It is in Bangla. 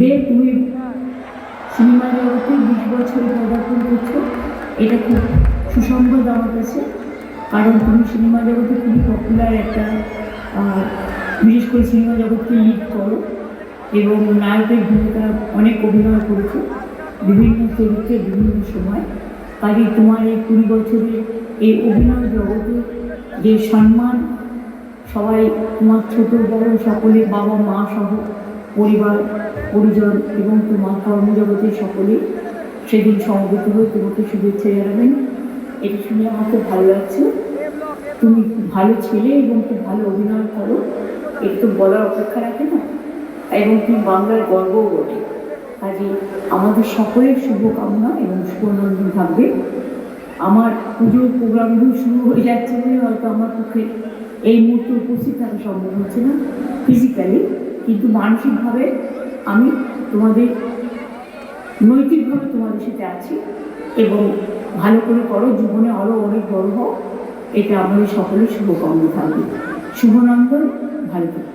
দেব, তুমি সিনেমা জগতে 20 বছরে পদার্পণ করছো, এটা খুব সুসংবাদ আমার কাছে। কারণ তুমি সিনেমা জগতে খুবই পপুলার একটা, বিশেষ করে সিনেমা জগৎকে লিড করো এবং নায়কের ভূমিকা অনেক অভিনয় করেছো বিভিন্ন চরিত্রে বিভিন্ন সময়। কাজে তোমার এই 20 বছরের এই অভিনয় জগতে যে সম্মান, সবাই তোমার ছোট বড় সকলে, বাবা মা সহ পরিবার পরিজন এবং তোমার কর্মজগতের সকলে সেদিন সমবেত হয়ে তোমাকে শুভেচ্ছা জানাবেন। এটা শুনে আমার খুব ভালো লাগছে। তুমি খুব ভালো ছেলে এবং খুব ভালো অভিনয় করো, এটা তো বলার অপেক্ষা রাখে না, এবং তুমি বাংলার গর্বও বটে। কাজে আমাদের সকলের শুভকামনা এবং শুভনন্দন থাকবে। আমার পুজোর প্রোগ্রামগুলো শুরু হয়ে যাচ্ছে বলে হয়তো আমার পক্ষে এই মুহূর্তে উপস্থিত থাকা সম্ভব হচ্ছে না ফিজিক্যালি, কিন্তু মানসিকভাবে আমি তোমাদের, নৈতিকভাবে তোমাদের সাথে আছি। এবং ভালো করে করো, জীবনে আরও অনেক বড় হোক, এটা আমাদের সকলের শুভকামনা থাকবে। শুভনন্দন, ভালো থাকবে।